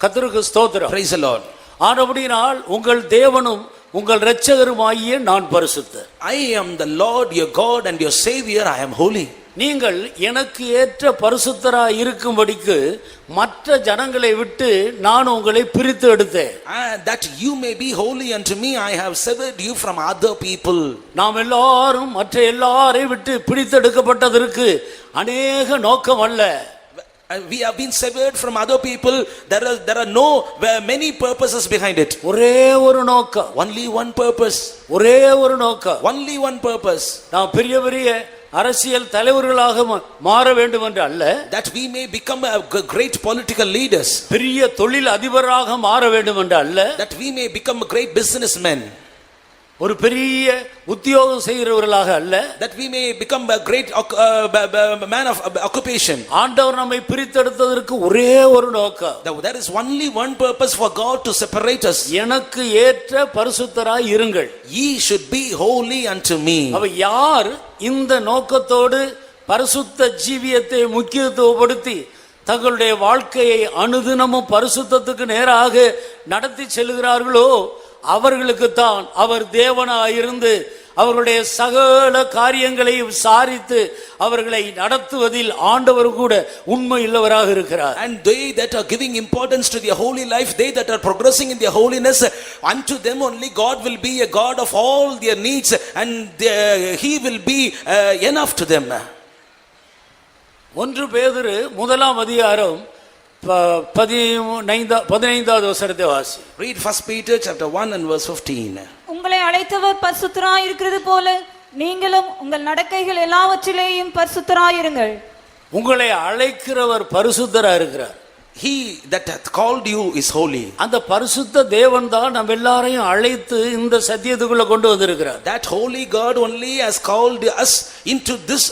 கர்த்தருக்கு ஸ்தோத்திரம். Praise the Lord. ஆனபடியினால் உங்கள் தேவனும் உங்கள் இரட்சகருமாகிய நான் பரிசுத்தர். I am the Lord your God and your Savior. I am holy. நீங்கள் எனக்கு ஏற்ற பரிசுத்தராய் இருக்கும்படிக்கு மற்ற ஜனங்களை விட்டு நான் உங்களை பிரித்து எடுத்தேன். That you may be holy unto me, I have severed you from other people. நாம் எல்லாரும் மற்ற எல்லாரை விட்டு பிரித்து எடுக்கப்பட்டதற்கு அநேக நோக்கம் அல்ல. We have been severed from other people. There are no many purposes behind it. ஒரே ஒரு நோக்கம். Only one purpose. ஒரே ஒரு நோக்கம். Only one purpose. நாம் பெரிய பெரிய அரசியல் தலைவர்களாக மாற வேண்டும் என்று அல்ல. That we may become a great political leaders. பெரிய தொழில் அதிபராக மாற வேண்டும் என்று அல்ல. That we may become great businessmen. ஒரு பெரிய உத்தியோகம் செய்கிறவர்களாக அல்ல. That we may become a great man of occupation. ஆண்டவர் நம்மை பிரித்தெடுத்ததற்கு ஒரே ஒரு நோக்கம். There is only one purpose for God to separate us. எனக்கு ஏற்ற பரிசுத்தராய் இருங்கள். Ye should be holy unto me. அப்ப யார் இந்த நோக்கத்தோடு பரிசுத்த ஜீவியத்தை முக்கியத்துவப்படுத்தி தங்களுடைய வாழ்க்கையை அனுதினமும் பரிசுத்தத்துக்கு நேராக நடத்தி செல்கிறார்களோ அவர்களுக்கு தான் அவர் தேவனாயிருந்து அவர்களுடைய சகல காரியங்களையும் விசாரித்து அவர்களை நடத்துவதில் ஆண்டவர் கூட உண்மை உள்ளவராக இருக்கிறார். And they that are giving importance to their holy life, they that are progressing in their holiness, unto them only God will be a God of all their needs, and he will be enough to them. 1 பேதுரு முதலாம் அதிகாரம் 15வது வசனத்தை வாசி. Read 1 Peter chapter 1 and verse 15. உங்களை அழைத்தவர் பரிசுத்தராய் இருக்கிறது போல நீங்களும் உங்கள் நடக்கைகள் எல்லாவற்றிலேயும் பரிசுத்தராய் இருங்கள். உங்களை அழைக்கிறவர் பரிசுத்தராய் இருக்கிறார். He that hath called you is holy. அந்த பரிசுத்த தேவன் தான் நம்ம எல்லாரையும் அழைத்து இந்த சத்தியத்துக்குள்ள கொண்டு வந்திருக்கிறார். That holy God only has called us into this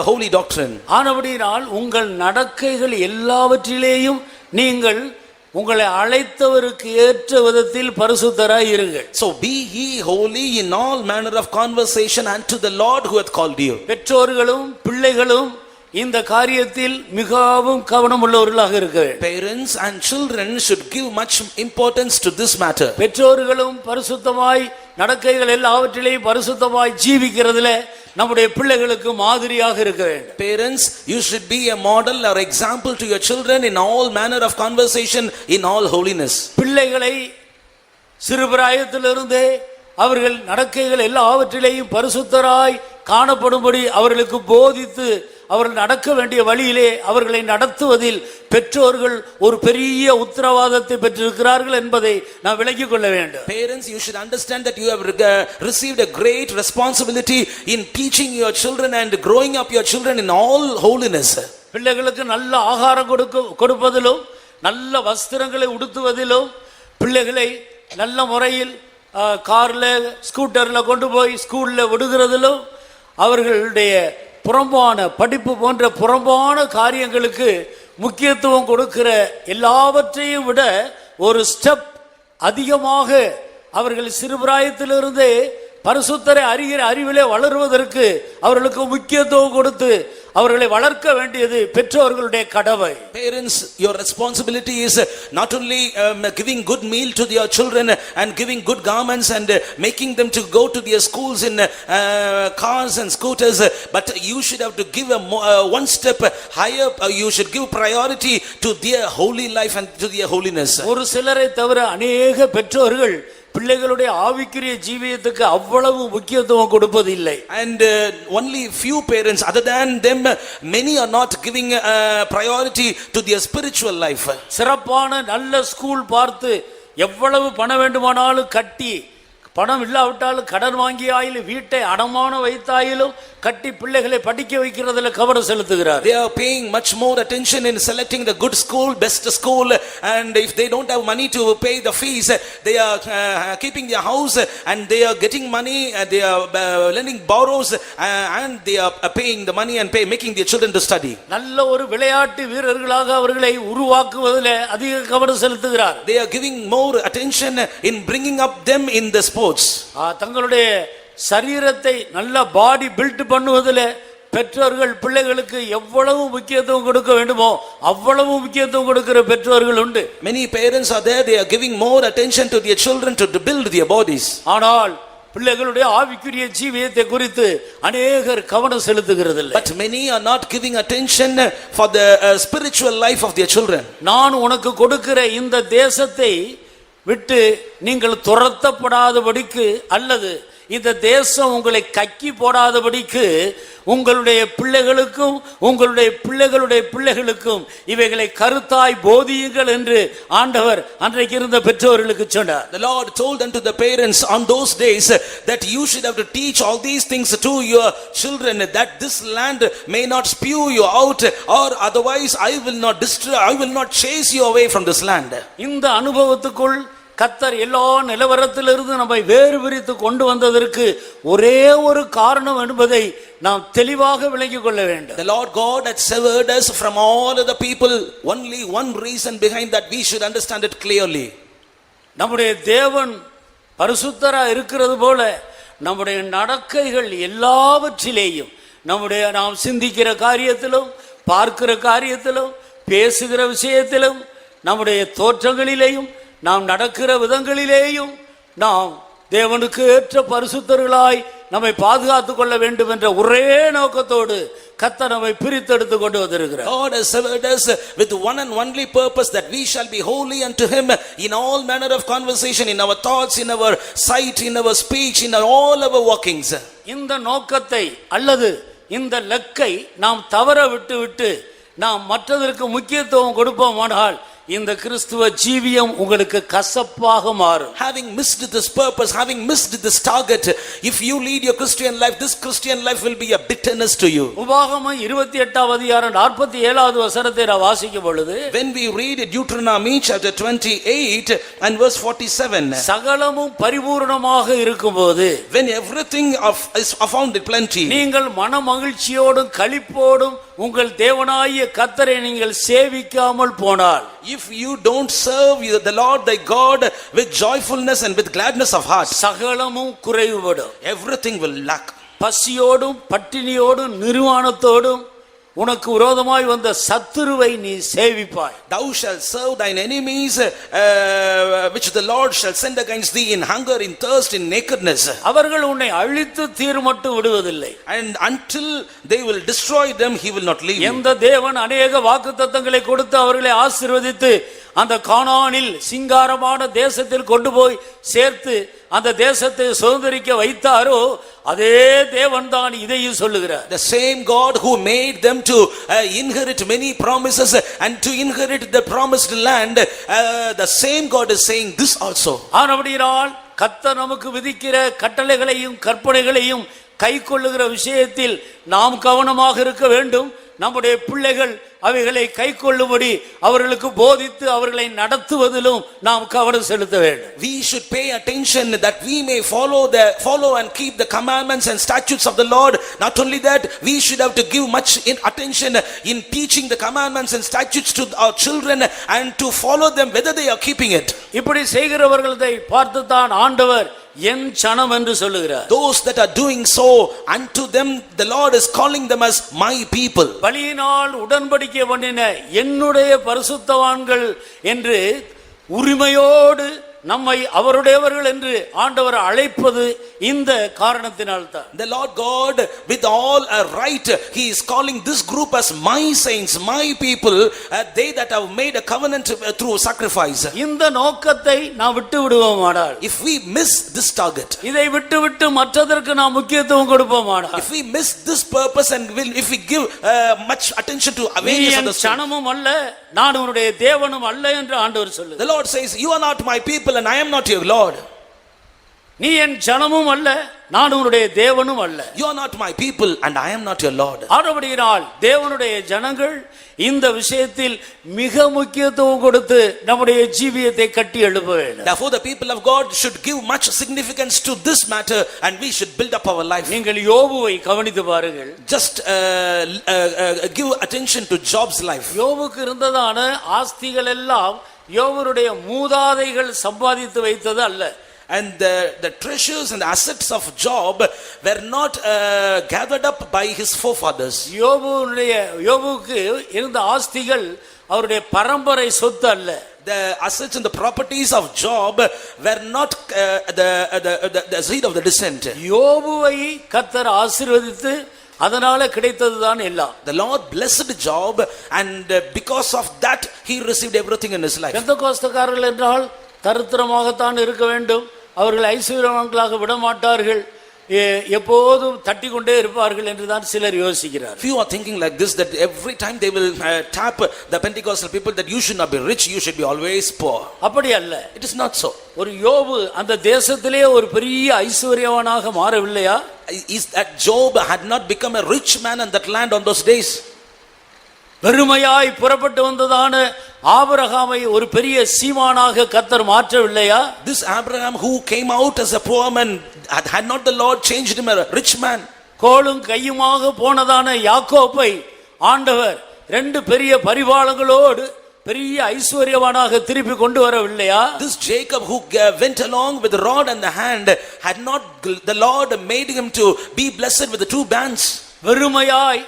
holy doctrine. ஆனபடியால் உங்கள் நடக்கைகள் எல்லாவற்றிலேயும் நீங்கள் உங்களை அழைத்தவருக்கு ஏற்ற விதத்தில் பரிசுத்தராய் இருங்கள். So be ye holy in all manner of conversation unto the Lord who hath called you. பெற்றோர்களும் பிள்ளைகளும் இந்த காரியத்தில் மிகவும் கவனம் உள்ளவர்களாக இருக்க வேண்டும். Parents and children should give much importance to this matter. பெற்றோர்களும் பரிசுத்தமாய் நடக்கைகள் எல்லாவற்றிலேயும் பரிசுத்தமாய் ஜீவிக்கிறதுல நம்முடைய பிள்ளைகளுக்கு மாதிரியாக இருக்க வேண்டும். Parents, you should be a model or example to your children in all manner of conversation, in all holiness. பிள்ளைகளை சிறுபிராயத்திலிருந்தே அவர்கள் நடக்கைகள் எல்லாவற்றிலேயும் பரிசுத்தராய் காணப்படும்படி அவர்களுக்கு போதித்து அவர்கள் நடக்க வேண்டிய வழியிலே அவர்களை நடத்துவதில் பெற்றோர்கள் ஒரு பெரிய உத்தரவாதத்தை பெற்றிருக்கிறார்கள் என்பதை நாம் விளங்கிக் கொள்ள வேண்டும். Parents, you should understand that you have received a great responsibility in teaching your children and growing up your children in all holiness. பிள்ளைகளுக்கு நல்ல ஆகாரம் கொடுப்பதிலும் நல்ல வஸ்திரங்களை உடுத்துவதிலும் பிள்ளைகளை நல்ல முறையில் கார்ல ஸ்கூட்டர்ல கொண்டு போய் ஸ்கூல்ல விடுகிறதிலும் அவர்களுடைய புறம்பான படிப்பு போன்ற புறம்பான காரியங்களுக்கு முக்கியத்துவம் கொடுக்கிற எல்லாவற்றையும் விட ஒரு ஸ்டெப் அதிகமாக அவர்கள் சிறுபிராயத்திலிருந்தே பரிசுத்தரை அறிகிற அறிவிலே வளருவதற்கு அவர்களுக்கு முக்கியத்துவம் கொடுத்து அவர்களை வளர்க்க வேண்டியது பெற்றோர்களுடைய கடமை. Parents, your responsibility is not only giving good meal to your children and giving good garments and making them to go to their schools in cars and scooters, but you should have to give one step higher. You should give priority to their holy life and to their holiness. ஒரு சிலரை தவிர अनेक பெற்றோர்கள் பிள்ளைகளுடைய ஆவிக்குரிய ஜீவியத்துக்கு அவ்வளவு முக்கியத்துவம் கொடுப்பதில்லை. And only few parents other than them, many are not giving priority to their spiritual life. சிறப்பான நல்ல ஸ்கூல் பார்த்து எவ்வளவு பணம் வேண்டுமானாலும் கட்டி பணம் இல்லாவிட்டாலும் கடன் வாங்கியாயிலும் வீட்டை அடமான வைத்தாயிலும் கட்டி பிள்ளைகளை படிக்க வைக்கிறதுல கவனம் செலுத்துகிறார். They are paying much more attention in selecting the good school, best school, and if they don't have money to pay the fees, they are keeping their house and they are getting money, they are lending borrows, and they are paying the money and making their children to study. நல்ல ஒரு விளையாட்டு வீரர்களாக அவர்களை உருவாக்குவதில் அதிக கவனம் செலுத்துகிறார். They are giving more attention in bringing up them in the sports. தங்களுடைய சரீரத்தை நல்ல பாடி பில்ட் பண்ணுவதில் பெற்றோர்கள் பிள்ளைகளுக்கு எவ்வளவு முக்கியத்துவம் கொடுக்க வேண்டுமோ அவ்வளவு முக்கியத்துவம் கொடுக்கிற பெற்றோர்கள் உண்டு. Many parents are there, they are giving more attention to their children to build their bodies. ஆனால் பிள்ளைகளுடைய ஆவிக்குரிய ஜீவியத்தை குறித்து அநேகர் கவனம் செலுத்துகிறதில்லை. But many are not giving attention for the spiritual life of their children. நான் உனக்கு கொடுக்கிற இந்த தேசத்தை விட்டு நீங்கள் துரத்தப்படாதபடிக்கு அல்லது இந்த தேசம் உங்களை கக்கி போடாதபடிக்கு உங்களுடைய பிள்ளைகளுக்கும் உங்களுடைய பிள்ளைகளுடைய பிள்ளைகளுக்கும் இவைகளை கருத்தாய் போதியுங்கள் என்று ஆண்டவர் அன்றைக்கு இருந்த பெற்றோர்களுக்கு சொன்னார். The Lord told unto the parents on those days that you should have to teach all these things to your children, that this land may not spew you out, or otherwise I will not destroy, I will not chase you away from this land. இந்த அனுபவத்துக்குள் கர்த்தர் எல்லா நிலவரத்திலிருந்து நம்மை வேறு பிரித்து கொண்டு வந்ததற்கு ஒரே ஒரு காரணம் என்பதை நாம் தெளிவாக விளங்கிக் கொள்ள வேண்டும். The Lord God had severed us from all of the people. Only one reason behind that, we should understand it clearly. நம்முடைய தேவன் பரிசுத்தரா இருக்கிறது போல நம்முடைய நடக்கைகள் எல்லாவற்றிலேயும் நாம் சிந்திக்கிற காரியத்திலும் பார்க்கிற காரியத்திலும் பேசுகிற விஷயத்திலும் நம்முடைய தோற்றங்களிலேயும் நாம் நடக்கிற விதங்களிலேயும் நாம் தேவனுக்கு ஏற்ற பரிசுத்தர்களாய் நம்மை பாதுகாத்துக் கொள்ள வேண்டும் என்ற ஒரே நோக்கத்தோடு கர்த்தர் நம்மை பிரித்தெடுத்து கொண்டு வந்திருக்கிறார். God has severed us with one and only purpose, that we shall be holy unto him in all manner of conversation, in our thoughts, in our sight, in our speech, in all our walkings. இந்த நோக்கத்தை அல்லது இந்த லக்கை நாம் தவற விட்டு நாம் மற்றதற்கு முக்கியத்துவம் கொடுப்போமானால் இந்த கிறிஸ்துவ ஜீவியம் உங்களுக்கு கசப்பாக மாறும். Having missed this purpose, having missed this target, if you lead your Christian life, this Christian life will be a bitterness to you. உபாகமம் 28ஆம் அதிகாரம் 47வது வசனத்தை நான் வாசிக்கும் பொழுது, when we read Deuteronomy chapter 28 and verse 47, சகலமும் பரிபூரணமாக இருக்கும்போது, when everything is found in plenty, நீங்கள் மனமகிழ்ச்சியோடும் களிப்போடும் உங்கள் தேவனாகிய கர்த்தரை நீங்கள் சேவிக்காமல் போனால், if you don't serve the Lord thy God with joyfulness and with gladness of heart, சகலமும் குறைவுபடும். everything will lack. பசியோடும் பட்டினியோடும் நிர்வாணத்தோடும் உனக்கு விரோதமாய் வந்த சத்துருவை நீ சேவிப்பாய். Thou shalt serve thine enemies which the Lord shall send against thee in hunger, in thirst, in nakedness. அவர்கள் உன்னை அழித்து தீர்மட்டு விடுவதில்லை. And until they will destroy them, he will not leave you. எந்த தேவன் அநேக வாக்குத்தத்தங்களை கொடுத்து அவர்களை ஆசீர்வதித்து அந்த கானானில் சிங்காரமான தேசத்தில் கொண்டு போய் சேர்த்து அந்த தேசத்தை சுதந்தரிக்க வைத்தாரோ அதே தேவன் தான் இதையும் சொல்லுகிறார். The same God who made them to inherit many promises and to inherit the promised land, the same God is saying this also. ஆனபடியால் கர்த்தர் நமக்கு விதிக்கிற கட்டளைகளையும் கற்பனைகளையும் கைக்கொள்ளுகிற விஷயத்தில் நாம் கவனமாக இருக்க வேண்டும். நம்முடைய பிள்ளைகள் அவைகளை கைக்கொள்ளும்படி அவர்களுக்கு போதித்து அவர்களை நடத்துவதிலும் நாம் கவனம் செலுத்த வேண்டும். We should pay attention that we may follow and keep the commandments and statutes of the Lord. Not only that, we should have to give much attention in teaching the commandments and statutes to our children and to follow them whether they are keeping it. இப்படி செய்கிறவர்களை பார்த்து தான் ஆண்டவர் என் சனம் என்று சொல்லுகிறார். Those that are doing so, unto them the Lord is calling them as my people. பலியினால் உடன்படிக்கை பண்ணின என்னுடைய பரிசுத்தவான்கள் என்று உரிமையோடு நம்மை அவருடையவர்கள் என்று ஆண்டவர் அழைப்பது இந்த காரணத்தினால் தான். The Lord God with all a right, he is calling this group as my saints, my people, they that have made a covenant through sacrifice. இந்த நோக்கத்தை நாம் விட்டு விடுவோமானால், if we miss this target, இதை விட்டு மற்றதற்கு நாம் முக்கியத்துவம் கொடுப்போமானால், if we miss this purpose and if we give much attention to various other things, சனமும் அல்ல நான் உன்னுடைய தேவனும் அல்ல என்று ஆண்டவர் சொல்லுகிறார். the Lord says, you are not my people and I am not your Lord. நீ என் ஜனமும் அல்ல நான் உன்னுடைய தேவனும் அல்ல. You are not my people and I am not your Lord. ஆனபடியால் தேவனுடைய ஜனங்கள் இந்த விஷயத்தில் மிக முக்கியத்துவம் கொடுத்து நம்முடைய ஜீவியத்தை கட்டி எழுப்ப வேண்டும். Therefore the people of God should give much significance to this matter and we should build up our life. நீங்கள் யோபுவை கவனித்து பாருங்கள். Just give attention to Job's life. யோபுக்கு இருந்ததான ஆஸ்திகள் எல்லாம் யோபுடைய மூதாதைகள் சம்பாதித்து வைத்தது அல்ல. and the treasures and the assets of Job were not gathered up by his forefathers. யோபுக்கு இருந்த ஆஸ்திகள் அவருடைய பரம்பரை சொத்து அல்ல. The assets and the properties of Job were not the seed of the descent. யோபுவை கர்த்தர் ஆசீர்வதித்து அதனால கிடைத்ததுதான் எல்லாம். The Lord blessed Job, and because of that he received everything in his life. பெந்தெகோஸ்தேக்காரர்கள் என்றால் தரித்திரமாகத்தான் இருக்க வேண்டும், அவர்கள் ஐஸ்வர்யவான்களாக விட மாட்டார்கள், எப்போதும் தட்டி கொண்டே இருப்பார்கள் என்றுதான் சிலர் யோசிக்கிறார். Few are thinking like this, that every time they will tap the Pentecostal people that you should not be rich, you should be always poor. அப்படி அல்ல. It is not so. ஒரு யோபு அந்த தேசத்திலே ஒரு பெரிய ஐஸ்வர்யவானாக மாறவில்லையா? Is that Job had not become a rich man in that land on those days? வெறுமையாய் புறப்பட்டு வந்ததான ஆபிரகாமை ஒரு பெரிய சீமானாக கர்த்தர் மாற்றவில்லையா? This Abraham who came out as a poor man, had not the Lord changed him a rich man? கோலும் கையுமாக போனதான யாக்கோபை ஆண்டவர் ரெண்டு பெரிய பரிவாளங்களோடு பெரிய ஐஸ்வர்யவானாக திருப்பி கொண்டு வரவில்லையா? This Jacob who went along with the rod and the hand, had not the Lord made him to be blessed with the two bands? வெறுமையாய்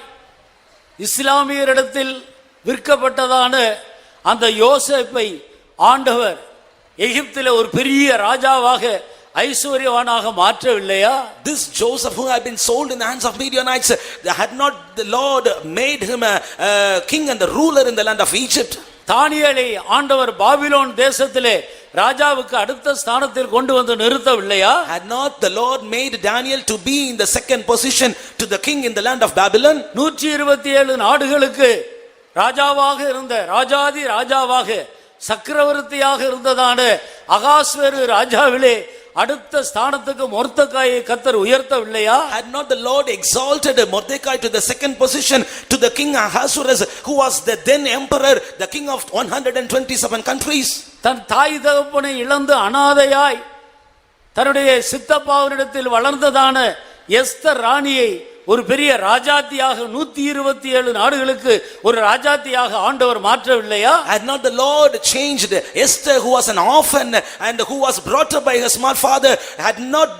இஸ்லாமியரிடத்தில் விற்கப்பட்டதான அந்த யோசேப்பை ஆண்டவர் எகிப்திலே ஒரு பெரிய ராஜாவாக ஐஸ்வர்யவானாக மாற்றவில்லையா? This Joseph who had been sold in the hands of Midianites, had not the Lord made him a king and the ruler in the land of Egypt? தானியேலை ஆண்டவர் Babylon தேசத்திலே ராஜாவுக்கு அடுத்த ஸ்தானத்தில் கொண்டு வந்து நிறுத்தவில்லையா? Had not the Lord made Daniel to be in the second position to the king in the land of Babylon? 127 நாடுகளுக்கு ராஜாவாக இருந்த ராஜாதி ராஜாவாக சக்கரவர்த்தியாக இருந்ததான அகாஸ்வேரு ராஜாவிலே அடுத்த ஸ்தானத்துக்கு மொர்தெகாயை கர்த்தர் உயர்த்தவில்லையா? Had not the Lord exalted Mordecai to the second position to the king Ahasuerus, who was the then emperor, the king of 127 countries? தன் தாய் தகப்பனை இழந்து அனாதையாய் தன்னுடைய சித்தப்பாவினிடத்தில் வளர்ந்ததான எஸ்தர் ராணியை ஒரு பெரிய ராஜாத்தியாக 127 நாடுகளுக்கு ஒரு ராஜாத்தியாக ஆண்டவர் மாற்றவில்லையா? Had not the Lord changed Esther, who was an orphan and who was brought up by her small father, had not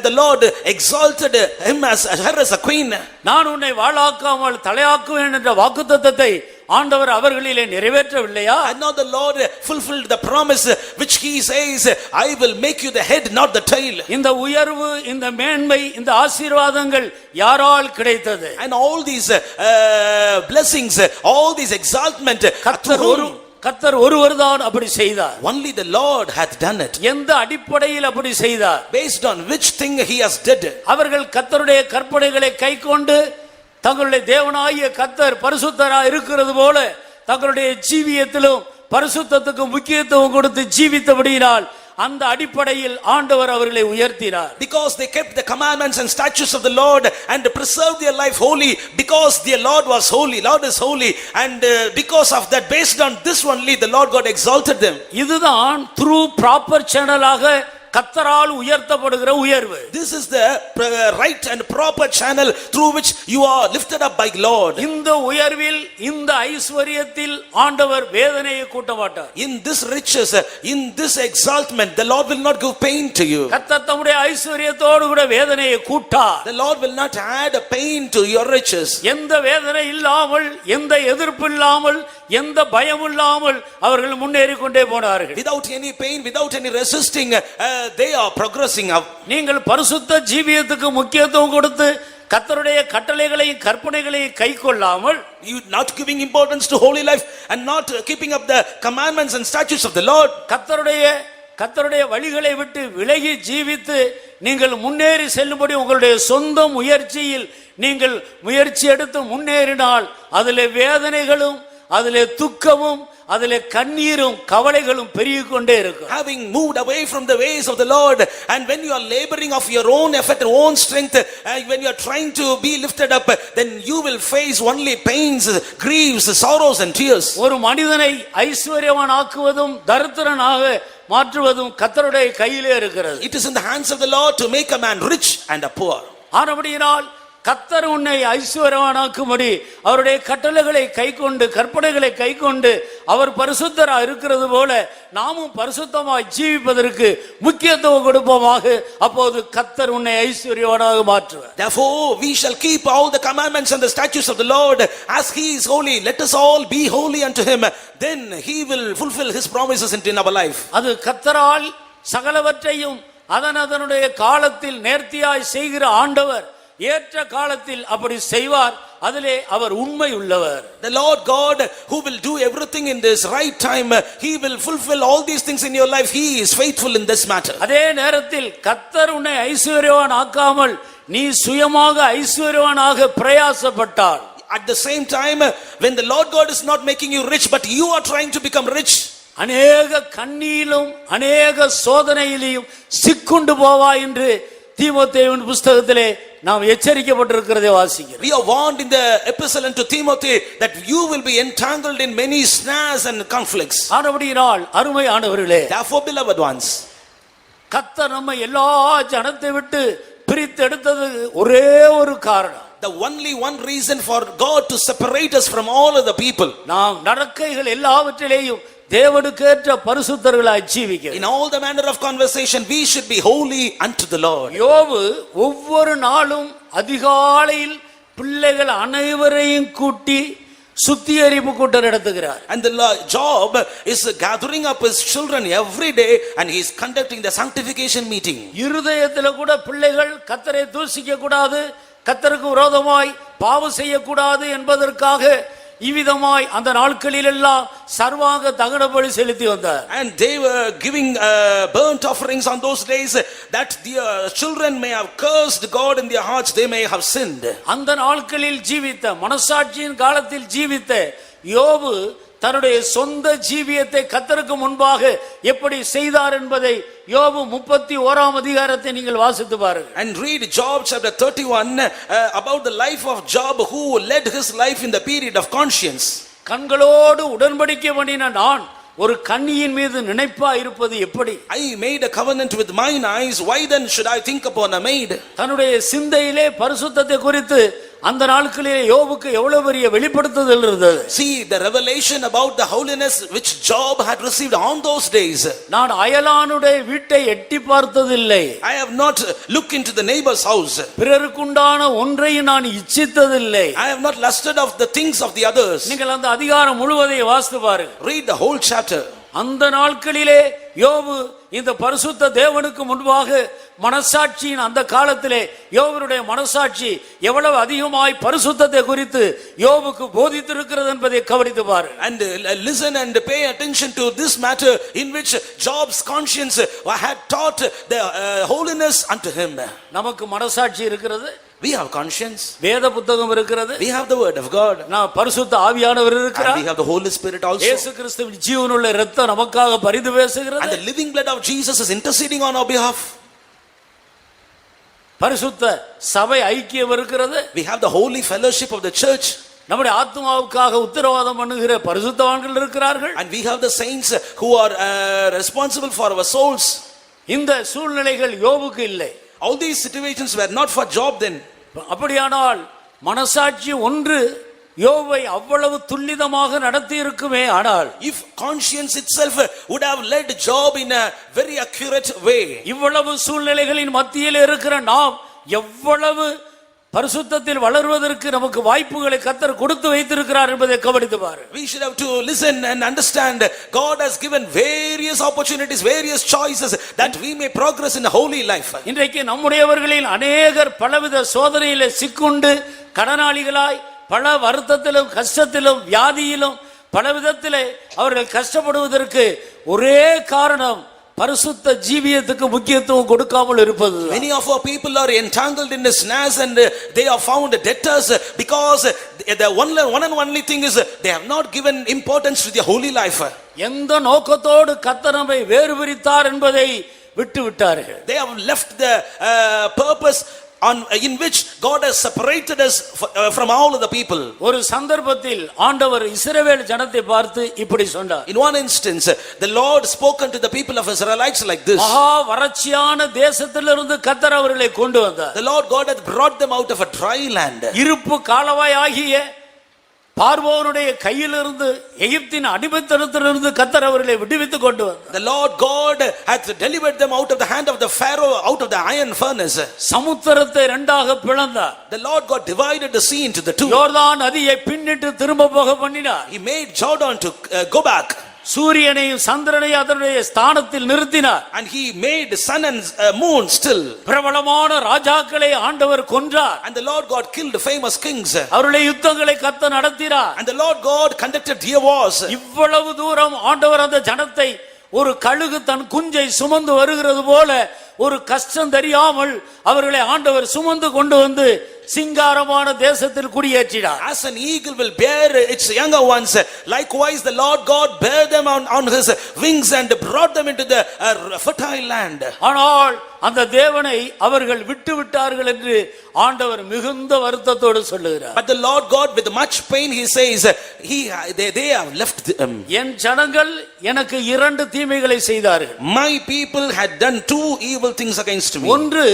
the Lord exalted him as her as a queen? நான் உன்னை வாளாக்காமல் தலையாக்குவேன் என்ற வாக்குத்தத்தத்தை ஆண்டவர் அவர்களிலே நிறைவேற்றவில்லையா? Had not the Lord fulfilled the promise which he says, I will make you the head not the tail? இந்த உயர்வு, இந்த மேன்மை, இந்த ஆசீர்வாதங்கள் யாரால் கிடைத்தது? And all these blessings, all these exaltment, கர்த்தர் ஒருவர் தான் அப்படி செய்தார். only the Lord hath done it. எந்த அடிப்படையில் அப்படி செய்தார்? Based on which thing he has did? அவர்கள் கர்த்தருடைய கற்பனைகளை கைக்கொண்டு தங்களுடைய தேவனாகிய கர்த்தர் பரிசுத்தராய் இருக்கிறது போல தங்களுடைய ஜீவியத்திலும் பரிசுத்தத்துக்கு முக்கியத்துவம் கொடுத்து ஜீவித்தபடியினால் அந்த அடிப்படையில் ஆண்டவர் அவர்களை உயர்த்தினார். Because they kept the commandments and statutes of the Lord and preserved their life holy, because their Lord was holy, Lord is holy, and because of that, based on this only, the Lord God exalted them. இதுதான் through proper channel-ஆக கர்த்தரால் உயர்த்தப்படுகிற உயர்வு. This is the right and proper channel through which you are lifted up by Lord. இந்த உயர்வில், இந்த ஐஸ்வரியத்தில் ஆண்டவர் வேதனையை கூட்ட மாட்டார். In this riches, in this exaltment, the Lord will not give pain to you. கர்த்தர் தம்முடைய ஐஸ்வரியத்தோடு கூட வேதனையை கூட்டார். The Lord will not add a pain to your riches. எந்த வேதனை இல்லாமல், எந்த எதிர்ப்பு இல்லாமல், எந்த பயம் இல்லாமல் அவர்கள் முன்னேறி கொண்டே போனார்கள். Without any pain, without any resisting, they are progressing up. நீங்கள் பரிசுத்த ஜீவியத்துக்கு முக்கியத்துவம் கொடுத்து கர்த்தருடைய கட்டளைகளையும் கற்பனைகளையும் கைக்கொள்ளாமல், you not giving importance to holy life and not keeping up the commandments and statutes of the Lord, கர்த்தருடைய வழிகளை விட்டு விலகி ஜீவித்து நீங்கள் முன்னேறி செல்லும்படி உங்களுடைய சொந்த முயற்சியில் நீங்கள் முயற்சி எடுத்து முன்னேறினால் அதிலே வேதனைகளும் அதிலே துக்கமும் அதிலே கண்ணீரும் கவலைகளும் பெருகிக் கொண்டே இருக்கும். Having moved away from the ways of the Lord, and when you are laboring of your own effort and own strength, when you are trying to be lifted up, then you will face only pains, griefs, sorrows and tears. ஒரு மனிதனை ஐஸ்வர்யவான் ஆக்குவதும் தரித்திரனாக மாற்றுவதும் கர்த்தருடைய கையிலே இருக்கிறது. It is in the hands of the Lord to make a man rich and a poor. ஆனபடியினால் கர்த்தர் உன்னை ஐஸ்வர்யவானாக்கும்படி அவருடைய கட்டளைகளை கைக்கொண்டு கற்பனைகளை கைக்கொண்டு அவர் பரிசுத்தரா இருக்கிறது போல நாமும் பரிசுத்தமாய் ஜீவிப்பதற்கு முக்கியத்துவம் கொடுப்போமாக. அப்போது கர்த்தர் உன்னை ஐஸ்வர்யவானாக மாற்றுவார். Therefore we shall keep all the commandments and the statutes of the Lord as he is holy. Let us all be holy unto him. Then he will fulfill his promises in our life. அது கர்த்தரால் சகலவற்றையும் அதனுடைய காலத்தில் நேர்த்தியாய் செய்கிற ஆண்டவர் ஏற்ற காலத்தில் அப்படி செய்வார். அதிலே அவர் உண்மை உள்ளவர். The Lord God who will do everything in this right time, he will fulfill all these things in your life. He is faithful in this matter. அதே நேரத்தில் கர்த்தர் உன்னை ஐஸ்வர்யவான் ஆக்காமல் நீ சுயமாக ஐஸ்வர்யவானாக பிரயாசப்பட்டால், At the same time, when the Lord God is not making you rich but you are trying to become rich, அநேக கண்ணியிலும் அநேக சோதனையிலும் சிக்குண்டு போவாய் என்று தீமோத்தேயுவின் புஸ்தகத்திலே நாம் எச்சரிக்கப்பட்டிருக்கிறதை வாசிக்கிறோம். we are warned in the epistle unto Timothy that you will be entangled in many snares and conflicts. ஆனபடியினால் அருமையானவர்களே, Therefore beloved ones, கர்த்தர் நம்மை எல்லா ஜனத்தை விட்டு பிரித்து எடுத்தது ஒரே ஒரு காரணம். the only one reason for God to separate us from all other people, நாம் நடக்கைகள் எல்லாவற்றிலேயும் தேவனுக்கேற்ற பரிசுத்தர்களாய் ஜீவிக்க. in all the manner of conversation we should be holy unto the Lord. யோபு ஒவ்வொரு நாளும் அதிகாலையில் பிள்ளைகள் அனைவரையும் கூட்டி சுத்திகரிப்பு கூட்டம் நடத்துகிறார். And the Job is gathering up his children every day and he is conducting the sanctification meeting. இருதயத்தில கூட பிள்ளைகள் கர்த்தரை தூஷிக்க கூடாது, கர்த்தருக்கு விரோதமாய் பாவம் செய்யக்கூடாது என்பதற்காக இவ்விதமாய் அந்த நாட்களில் எல்லாம் சர்வாங்க தகனபலி செலுத்தி வந்தார். And they were giving burnt offerings on those days that their children may have cursed God in their hearts, they may have sinned. அந்த நாட்களில் ஜீவித்த மனசாட்சியின் காலத்தில் ஜீவித்த யோபு தன்னுடைய சொந்த ஜீவியத்தை கர்த்தருக்கு முன்பாக எப்படி செய்தார் என்பதை யோபு 31ஆம் அதிகாரத்தை நீங்கள் வாசித்து பாருங்கள். And read Job chapter 31 about the life of Job who led his life in the period of conscience. கண்களோடு உடன்படிக்கை பண்ணின நான் ஒரு கன்னியின் மீது நினைப்பா இருப்பது எப்படி? I made a covenant with mine eyes, why then should I think upon a maid? தன்னுடைய சிந்தையிலே பரிசுத்தத்தை குறித்து அந்த நாட்களிலே யோபுக்கு எவ்வளவு பெரிய வெளிப்படுத்துதல் இருந்தது. See the revelation about the holiness which Job had received on those days. நான் அயலானுடைய வீட்டை எட்டி பார்த்ததில்லை, I have not looked into the neighbor's house. பிறருக்குண்டான ஒன்றையும் நான் இச்சித்ததில்லை. I have not lusted of the things of the others. நீங்கள் அந்த அதிகாரம் முழுவதையும் வாசித்து பாருங்கள். Read the whole chapter. அந்த நாட்களிலே யோபு இந்த பரிசுத்த தேவனுக்கு முன்பாக மனசாட்சியின் அந்த காலத்திலே யோபுடைய மனசாட்சி எவ்வளவு அதிகமாய் பரிசுத்தத்தை குறித்து யோபுக்கு போதித்திருக்கிறது என்பதை கவனித்து பாருங்கள். And listen and pay attention to this matter in which Job's conscience had taught the holiness unto him. நமக்கு மனசாட்சி இருக்கிறது, we have conscience, வேத புத்தகம் இருக்கிறது, we have the word of God, நான் பரிசுத்த ஆவியானவர் and இருக்கிறார், we have the Holy Spirit also, இயேசு கிறிஸ்துவின் ஜீவனுள்ள இரத்தம் நமக்காக பரிந்து பேசுகிறது, and the living blood of Jesus is interceding on our behalf. பரிசுத்த சபை ஐக்கியம் இருக்கிறது, we have the holy fellowship of the church, நம்முடைய ஆத்துமாவுக்காக உத்தரவாதம் பண்ணுகிற பரிசுத்தவான்கள் இருக்கிறார்கள், and we have the saints who are responsible for our souls. இந்த சூழ்நிலைகள் யோபுக்கு இல்லை. All these situations were not for Job then. அப்படியானால் மனசாட்சி ஒன்று யோபை அவ்வளவு துல்லிதமாக நடத்தி இருக்குமே, ஆனால் if conscience itself would have led Job in a very accurate way, இவ்வளவு சூழ்நிலைகளின் மத்தியில் இருக்கிற நாம் எவ்வளவு பரிசுத்தத்தில் வளர்வதற்கு நமக்கு வாய்ப்புகளை கர்த்தர் கொடுத்து வைத்திருக்கிறார் என்பதை கவனித்து பாரு. we should have to listen and understand God has given various opportunities, various choices that we may progress in a holy life. இன்றைக்கு நம்முடையவர்களில் அநேகர் பலவித சோதனையிலே சிக்குண்டு கடனாளிகளாய் பல வருத்தத்திலும் கஷ்டத்திலும் வியாதியிலும் பலவிதத்திலே அவர்கள் கஷ்டப்படுவதற்கு ஒரே காரணம் பரிசுத்த ஜீவியத்துக்கு முக்கியத்துவம் கொடுக்காமல் இருப்பது. Many of our people are entangled in the snares and they are found debtors because the one and only thing is they have not given importance to their holy life. எந்த நோக்கத்தோடு கர்த்தர் நம்மை வேறு பிரித்தார் என்பதை விட்டு விட்டார்கள். They have left the purpose in which God has separated us from all of the people. ஒரு சந்தர்ப்பத்தில் ஆண்டவர் இஸ்ரவேல் ஜனத்தை பார்த்து இப்படி சொன்னார். In one instance, the Lord spoke unto the people of Israelites like this. மகா வறட்சியான தேசத்திலிருந்து கர்த்தர் அவர்களை கொண்டு வந்தார். The Lord God hath brought them out of a dry land. இருப்பு காலவாய் ஆகிய பார்வோனுடைய கையிலிருந்து எகிப்தின் அடிமைத்தனத்திலிருந்து கர்த்தர் அவர்களை விடுவித்துக் கொண்டு வந்தார். The Lord God hath delivered them out of the hand of the Pharaoh, out of the iron furnace. சமுத்திரத்தை இரண்டாக பிளந்தார். The Lord God divided the sea into the two. யோர்தான் நதியை பின்னிட்டு திரும்ப போக பண்ணினார். He made Jordan to go back. சூரியனையும் சந்திரனையும் அதனுடைய ஸ்தானத்தில் நிறுத்தினார். And he made sun and moon still. பிரபலமான ராஜாக்களை ஆண்டவர் கொன்றார். And the Lord God killed famous kings. அவருடைய யுத்தங்களை கர்த்தர் நடத்தினார். And the Lord God conducted dear wars. இவ்வளவு தூரம் ஆண்டவர் அந்த ஜனத்தை ஒரு கழுகு தன் குஞ்சை சுமந்து வருகிறது போல ஒரு கஷ்டம் தெரியாமல் அவர்களை ஆண்டவர் சுமந்து கொண்டு வந்து சிங்காரமான தேசத்தில் குடியேற்றினார். As an eagle will bear its younger ones, likewise the Lord God bare them on his wings and brought them into the fertile land. ஆனால் அந்த தேவனை அவர்கள் விட்டு விட்டார்கள் என்று ஆண்டவர் மிகுந்த வருத்தத்தோடு சொல்லுகிறார். But the Lord God with much pain he says, they have left them. என் ஜனங்கள் எனக்கு இரண்டு தீமைகளை செய்தார்கள். My people had done two evil things against me. ஒன்று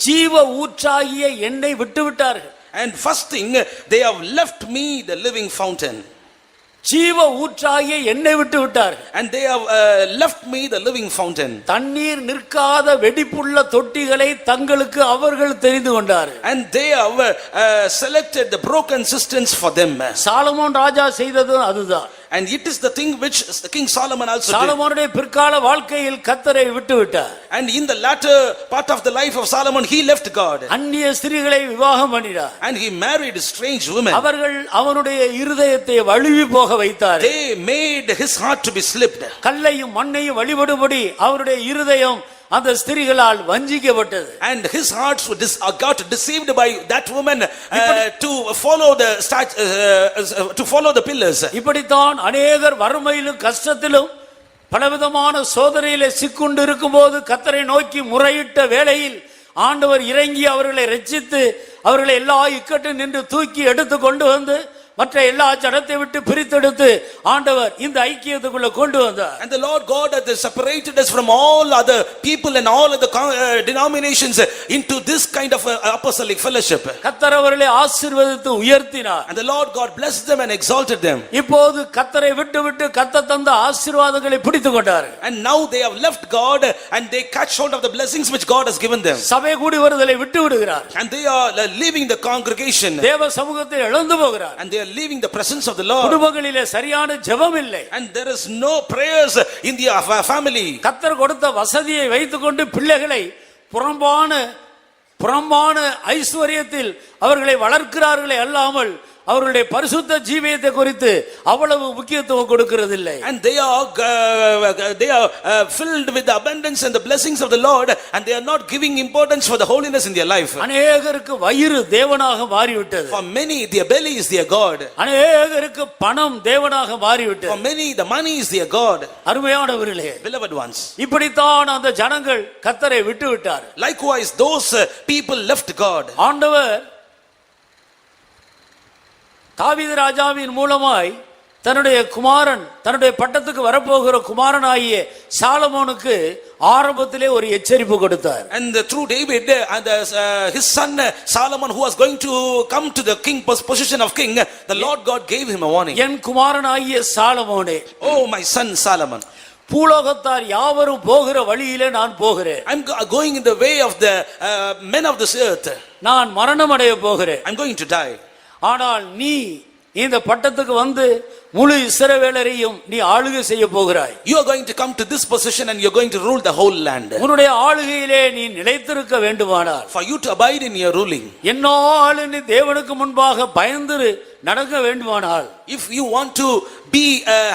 ஜீவ ஊற்றாகிய என்னை விட்டு விட்டார்கள். And first thing, they have left me the living fountain. ஜீவ ஊற்றாகிய என்னை விட்டு விட்டார்கள். And they have left me the living fountain. தண்ணீர் நிற்காத வெடிப்புள்ள தொட்டிகளை தங்களுக்கு அவர்கள் தெரிந்து கொண்டார்கள். And they have selected the broken cisterns for them. Solomon ராஜா செய்ததும் அதுதான். And it is the thing which King Solomon also did. சாலமோனுடைய பிற்கால வாழ்க்கையில் கர்த்தரை விட்டு விட்டார். And in the latter part of the life of Solomon, he left God. அந்நிய ஸ்திரீகளை விவாகம் பண்ணினார். And he married strange women. அவர்கள் அவனுடைய இருதயத்தை வழுவி போக வைத்தார். They made his heart to be slipped. கல்லையும் மண்ணையும் வழிபடும்படி அவருடைய இருதயம் அந்த ஸ்திரீகளால் வஞ்சிக்கப்பட்டது. And his hearts got deceived by that woman to follow the pillars. இப்படித்தான் அநேகர் வறுமையிலும் கஷ்டத்திலும் பலவிதமான சோதனையிலே சிக்குண்டு இருக்கும்போது கர்த்தரை நோக்கி முறையிட்ட வேளையில் ஆண்டவர் இறங்கி அவர்களை ரட்சித்து அவர்களை எல்லா இக்கட்டு நின்று தூக்கி எடுத்து கொண்டு வந்து மற்ற எல்லா ஜனத்தை விட்டு பிரித்தெடுத்து ஆண்டவர் இந்த ஐக்கியத்துக்குள்ள கொண்டு வந்தார். And the Lord God hath separated us from all other people and all other denominations into this kind of apostolic fellowship. கர்த்தர் அவர்களை ஆசீர்வதித்து உயர்த்தினார். And the Lord God blessed them and exalted them. இப்போது கர்த்தரை விட்டு விட்டு கர்த்தர் தந்த ஆசீர்வாதங்களை பிடித்துக் கொண்டார்கள். And now they have left God and they catch hold of the blessings which God has given them. சபை கூடி வருதலை விட்டு விடுகிறார். And they are leaving the congregation. தேவ சமூகத்தை இழந்து போகிறார். And they are leaving the presence of the Lord. குடும்பங்களிலே சரியான ஜெபம் இல்லை. And there is no prayers in the family. கர்த்தர் கொடுத்த வசதியை வைத்துக்கொண்டு பிள்ளைகளை புறம்பான ஐஸ்வரியத்தில் அவர்களை வளர்க்கிறார்களே அல்லாமல் அவர்களுடைய பரிசுத்த ஜீவியத்தை குறித்து அவ்வளவு முக்கியத்துவம் கொடுக்கிறதில்லை. And they are filled with the abundance and the blessings of the Lord and they are not giving importance for the holiness in their life. அநேகருக்கு வயிறு தேவனாக மாறிவிட்டது. For many their belly is their god. அநேகருக்கு பணம் தேவனாக மாறிவிட்டது. For many the money is their god. அருமையானவர்களே, Beloved ones, இப்படித்தான் அந்த ஜனங்கள் கர்த்தரை விட்டு விட்டார். likewise those people left God. ஆண்டவர் தாவீது ராஜாவின் மூலமாய் தன்னுடைய பட்டத்துக்கு வரப்போகிற குமாரனாகிய சாலமோனுக்கு ஆரம்பத்திலே ஒரு எச்சரிப்பு கொடுத்தார். And through David and his son Solomon who was going to come to the king position of king, the Lord God gave him a warning. என் குமாரனாகிய சாலமோனே, Oh my son Solomon, பூலோகத்தார் யாவரும் போகிற வழியிலே நான் போகிறேன். I'm going in the way of the men of this earth. நான் மரணம் அடைய போகிறேன். I'm going to die. ஆனால் நீ இந்த பட்டத்துக்கு வந்து முழு இஸ்ரவேலரையும் நீ ஆளுகை செய்ய போகிறாய். You are going to come to this position and you are going to rule the whole land. உன்னுடைய ஆளுகையிலே நீ நிலைத்திருக்க வேண்டுமானால், For you to abide in your ruling, என்னாலும் நீ தேவனுக்கு முன்பாக பயந்து நடக்க வேண்டுமானால், if you want to be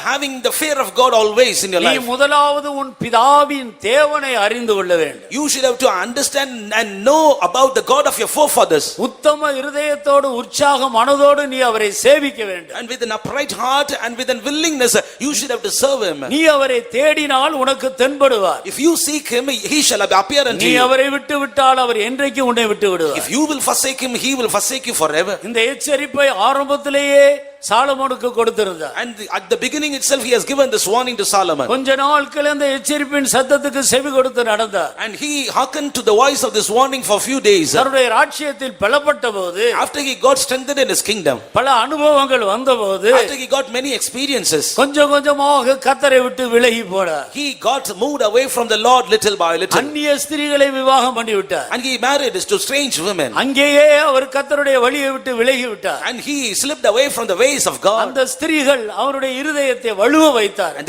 having the fear of God always in your நீ life, முதலாவது உன் பிதாவின் தேவனை அறிந்து கொள்ள வேண்டும். you should have to understand and know about the God of your forefathers. உத்தம இருதயத்தோடு உற்சாக மனதோடு நீ அவரை சேவிக்க வேண்டும். And with an upright heart heart and with a willingness, you should have to serve him. நீ அவரை தேடினால் உனக்கு தென்படுவார். If you seek him, he shall appear unto நீ you. அவரை விட்டு விட்டால் அவர் என்றைக்கு உன்னை விட்டு விடுவார். If you will forsake him, he will forsake you forever. இந்த எச்சரிப்பை ஆரம்பத்திலேயே சாலமோனுக்கு கொடுத்திருந்தார். And at the beginning itself he has given this warning to Solomon. கொஞ்ச நாட்கள் அந்த எச்சரிப்பின் சத்தத்துக்கு செவி கொடுத்து நடந்தார். And he hearkened to the voice of this warning for a few days. அவருடைய ராஜ்யத்தில் பலப்பட்டபோது, After he got strengthened in his kingdom, பல அனுபவங்கள் வந்தபோது, after he got many experiences, கொஞ்சம் கொஞ்சமாக கர்த்தரை விட்டு விலகி போனார். he got moved away from the Lord little by little. அந்நிய ஸ்திரீகளை விவாகம் பண்ணி விட்டார். And he married to strange women. அங்கேயே அவர் கர்த்தருடைய வழியை விட்டு விலகி விட்டார். And he slipped away from the ways of God. அந்த ஸ்திரீகள் அவருடைய இருதயத்தை வலுவ வைத்தார். And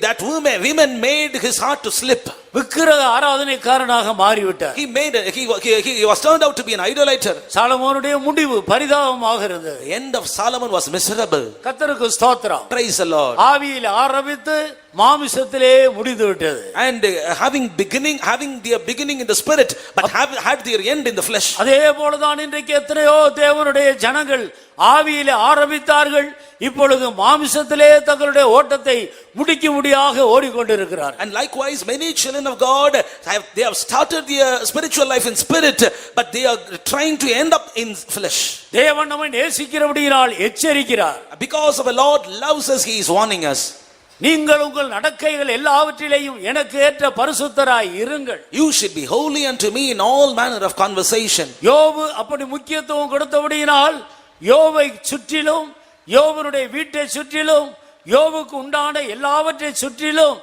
that women made his heart to slip. விக்கிரக ஆராதனைக்காரனாக மாறிவிட்டார். He was turned out to be an idolater. சாலமோனுடைய முடிவு பரிதாபமாக இருந்தது. The end of Solomon was miserable. கர்த்தருக்கு ஸ்தோத்திரம். Praise the Lord. ஆவியில் ஆரம்பித்து மாமிசத்திலே முடிந்து விட்டது. And having their beginning in the spirit, but had their end in the flesh. அதே போலதான் இன்றைக்கு எத்தனையோ தேவனுடைய ஜனங்கள் ஆவியிலே ஆரம்பித்தார்கள், இப்பொழுது மாமிசத்திலே தங்களுடைய ஓட்டத்தை முடிக்கும்படியாக ஓடிக்கொண்டிருக்கிறார். And likewise many children of God they have started their spiritual life in spirit, but they are trying to end up in flesh. தேவன் நம்மை நேசிக்கிறபடியால் எச்சரிக்கிறார். Because our Lord loves us, he is warning us. நீங்கள் உங்கள் நடக்கைகள் எல்லாவற்றிலேயும் எனக்கு ஏற்ற பரிசுத்தராய் இருங்கள். You should be holy unto me in all manner of conversation. யோபு அப்படி முக்கியத்துவம் கொடுத்தபடியினால் யோபை சுற்றிலும், யோபனுடைய வீட்டை சுற்றிலும், யோபுக்கு உண்டான எல்லாவற்றை சுற்றிலும்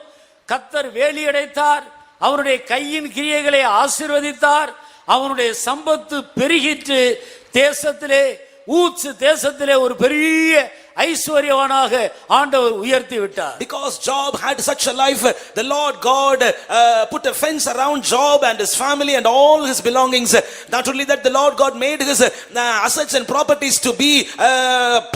கர்த்தர் வேலியடைத்தார். அவருடைய கையின் கிரியைகளை ஆசீர்வதித்தார். அவனுடைய சம்பத்து பெருகிற்று. தேசத்திலே தேசத்திலே ஒரு பெரிய ஐஸ்வர்யவானாக ஆண்டவர் உயர்த்தி விட்டார். Because Job had such a life, the Lord God put a fence around Job and his family and all his belongings. Not only that, the Lord God made his assets and properties to be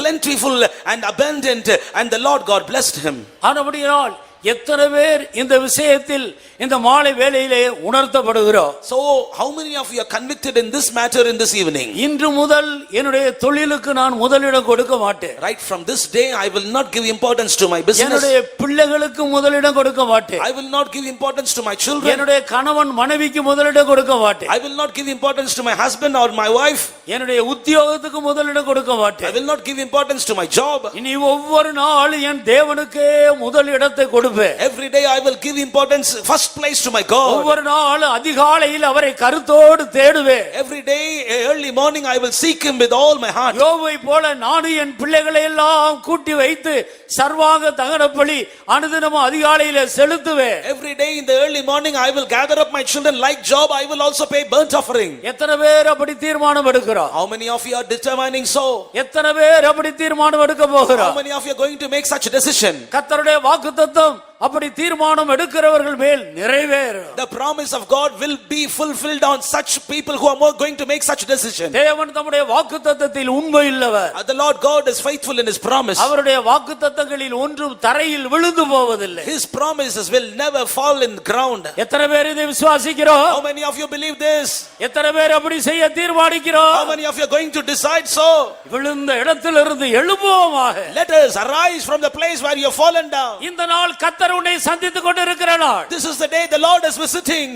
plentiful and abundant, and the Lord God blessed him. ஆனபடியால் எத்தனை பேர் இந்த விஷயத்தில் இந்த மாலை வேளையிலே உணர்த்தப்படுகிறோம்? So how many of you are convicted in this matter in this evening? இன்று முதல் என்னுடைய தொழிலுக்கு நான் முதலிடம் கொடுக்க மாட்டேன். Right from this day I will not give importance to my business. என்னுடைய பிள்ளைகளுக்கு முதலிடம் கொடுக்க மாட்டேன். I will not give importance to my children. என்னுடைய கணவன் மனைவிக்கு முதலிடம் கொடுக்க மாட்டேன். I will not give importance to my husband or my wife. என்னுடைய உத்தியோகத்துக்கு முதலிடம் கொடுக்க மாட்டேன். I will not give importance to my job. இனி ஒவ்வொரு நாளும் என் தேவனுக்கே முதல் இடத்தை கொடுப்பேன். Every day I will give importance first place to my God. ஒவ்வொரு நாளும் அதிகாலையில் அவரை கருத்தோடு தேடுவேன். Every day early morning I will seek him with all my heart. யோபை போல நானும் என் பிள்ளைகளை எல்லாம் கூட்டி வைத்து சர்வாங்க தகனபலி அனுதினமும் அதிகாலையிலே செலுத்துவேன். Every day in the early morning I will gather up my children. Like Job, I will also pay burnt offering. எத்தனை பேர் அப்படி தீர்மானம் எடுக்கிறோம்? How many of you are determining so? எத்தனை பேர் அப்படி தீர்மானம் எடுக்க போகிறோம்? How many of you are going to make such a decision? கர்த்தருடைய வாக்குத்தத்தம் அப்படி தீர்மானம் எடுக்கிறவர்கள் மேல் நிறைவேறும். The promise of God will be fulfilled on such people who are going to make such decision. தேவன் தம்முடைய வாக்குத்தத்தத்தில் உண்மையுள்ளவர். The Lord God is faithful in his promise. அவருடைய வாக்குத்தத்தங்களில் ஒன்றும் தரையில் விழுந்து போவதில்லை. His promises will never fall in the ground. எத்தனை பேர் இதை விசுவாசிக்கிறோம்? How many of you believe this? எத்தனை பேர் அப்படி செய்ய தீர்மானிக்கிறோம்? How many of you are going to decide so? விழுந்த இடத்திலிருந்து எழும்புவோமாக. Let us arise from the place where you have fallen down. இந்த நாள் கர்த்தர் உன்னை சந்தித்துக் கொண்டிருக்கிற நாள். This is the day the Lord is visiting.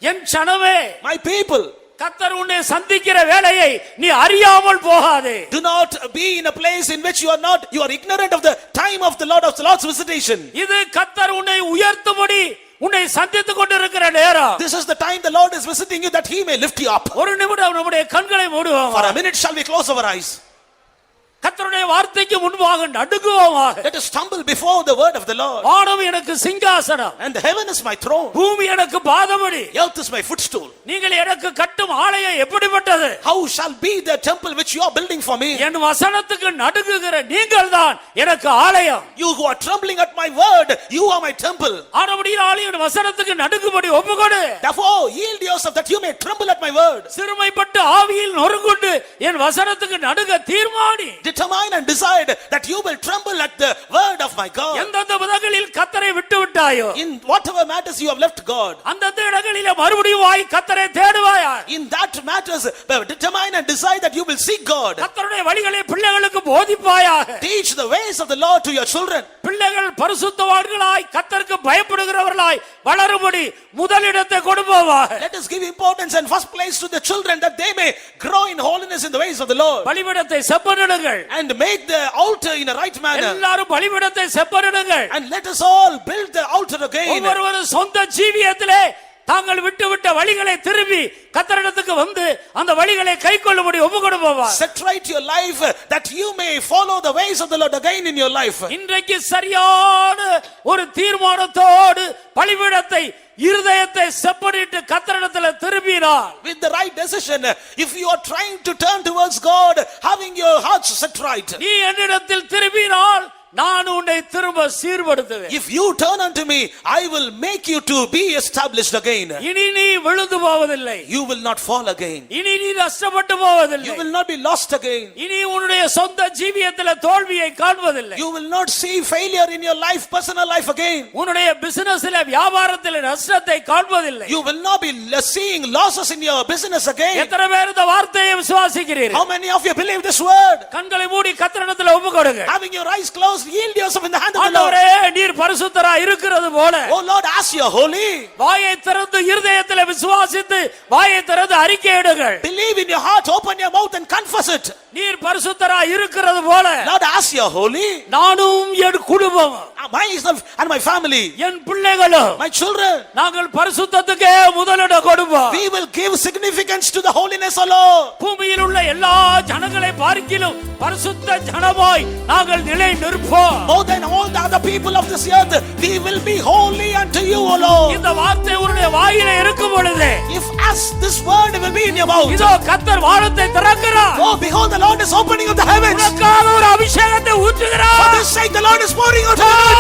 என் ஜனமே, My people, கர்த்தர் உன்னை சந்திக்கிற வேளையை நீ அறியாமல் போகாதே. do not be in a place in which you are ignorant of the time of the Lord's visitation. இது கர்த்தர் உன்னை உயர்த்தும்படி உன்னை சந்தித்துக் கொண்டிருக்கிற நேரம். This is the time the Lord is visiting you, that he may lift you up. ஒரு நிமிடம் நம்முடைய கண்களை மூடுவோம். For a minute shall we close our eyes. கர்த்தருடைய வார்த்தைக்கு முன்பாக நடுங்குவோமாக. Let us stumble before the word of the Lord. வானம் எனக்கு சிங்காசனம், And the heaven is my throne. பூமி எனக்கு பாதபடி. Earth is my footstool. நீங்கள் எனக்கு கட்டும் ஆலயம் எப்படிப்பட்டது? How shall be the temple which you are building for me? என் வசனத்துக்கு நடுங்குகிற நீங்கள் தான் எனக்கு ஆலயம். You who are trembling at my word, you are my temple. ஆனபடியால் என் வசனத்துக்கு நடுங்கும்படி ஒப்புக்கொடு. Therefore yield yourself that you may tremble at my word. word. சிறுமைப்பட்டு ஆவியில் நொறுங்குண்டு என் வசனத்துக்கு நடுங்க தீர்மானி. Determine and decide that you will tremble at the word of my God. எந்தெந்த விதங்களில் கர்த்தரை விட்டு விட்டாயோ, In whatever matters you have left God, அந்தந்த இடங்களிலே மறுபடியும் வாய் கர்த்தரை தேடுவாயா. in that matters determine and decide that you will seek God. கர்த்தருடைய வழிகளை பிள்ளைகளுக்கு போதிப்பாயாக. Teach the ways of the Lord to your children. பிள்ளைகள் பரிசுத்தவான்களாய் கர்த்தருக்கு பயப்படுகிறவர்களாய் வளரும்படி முதலிடத்தை கொடுப்போமாக. Let us give importance and first place to the children that they may grow in holiness in the ways of the Lord. பலிபீடத்தை செப்பனிடுங்கள். And make the altar in a right manner. எல்லாரும் பலிபீடத்தை செப்பனிடுங்கள். And let us all build the altar again. ஒவ்வொருவரும் சொந்த ஜீவியத்திலே தாங்கள் விட்டு வழிகளை திரும்பி கர்த்தரிடத்துக்கு வந்து அந்த வழிகளை கைக்கொள்ளும்படி ஒப்புக்கொடுப்போமா. Set right your life that you may follow the ways of the Lord again in your life. இன்றைக்கு சரியான ஒரு தீர்மானத்தோடு பலிபீடத்தை இருதயத்தை செப்பனிட்டு கர்த்தரிடத்தில் திரும்பினார். With the right decision, if you are trying to turn towards God, having your hearts set right. நீ என்னிடத்தில் திரும்பினால் நான் உன்னை திரும்ப சீர்படுத்துவேன். If you turn unto me, I will make you to be established again. இனி நீ விழுந்து போவதில்லை. You will not fall again. இனி நீ நஷ்டப்பட்டு போவதில்லை. You will not be lost again. இனி உன்னுடைய சொந்த ஜீவியத்திலே தோல்வியை காண்பதில்லை. You will not see failure in your life, personal life again. உன்னுடைய பிசினஸ்ல வியாபாரத்திலே நஷ்டத்தை காண்பதில்லை. You will not be seeing losses in your business again. எத்தனை பேர் இந்த வார்த்தையை விசுவாசிக்கிறீர்கள்? How many of you believe this word? கண்களை மூடி கர்த்தரிடத்தில் ஒப்புக்கொடுங்க. Having your eyes closed, yield yourself in the hand of the Lord. ஆண்டவரே, நீர் பரிசுத்தராய் இருக்கிறது போல Oh Lord, as you are holy, வாயை திறந்து இருதயத்திலே விசுவாசித்து வாயை திறந்து அறிக்கையிடுங்கள். believe in your heart, open your mouth and confess it. நீர் பரிசுத்தராய் இருக்கிறது போல Lord, as you are holy, நானும் என் குடும்பம் myself and my family, என் பிள்ளைகளும் my children, நாங்கள் பரிசுத்தத்துக்கே முதலிடம் கொடுப்போம். we will give significance to the holiness of Lord. பூமியில் உள்ள எல்லா ஜனங்களை பார்க்கிலும் பரிசுத்த ஜனமாய் நாங்கள் நிலை நிற்போம். More than all the other people of this earth, we will be holy unto you, O Lord. இந்த வார்த்தை உன்னுடைய வாயிலே இருக்கும் பொழுது, If as this word will be in your mouth, இதோ கர்த்தர் வானத்தை திறக்கிறார். oh behold, the Lord is opening up the heavens. உனக்காக ஒரு அபிஷேகத்தை ஊற்றுகிறார். For this sake the Lord is pouring out anointing.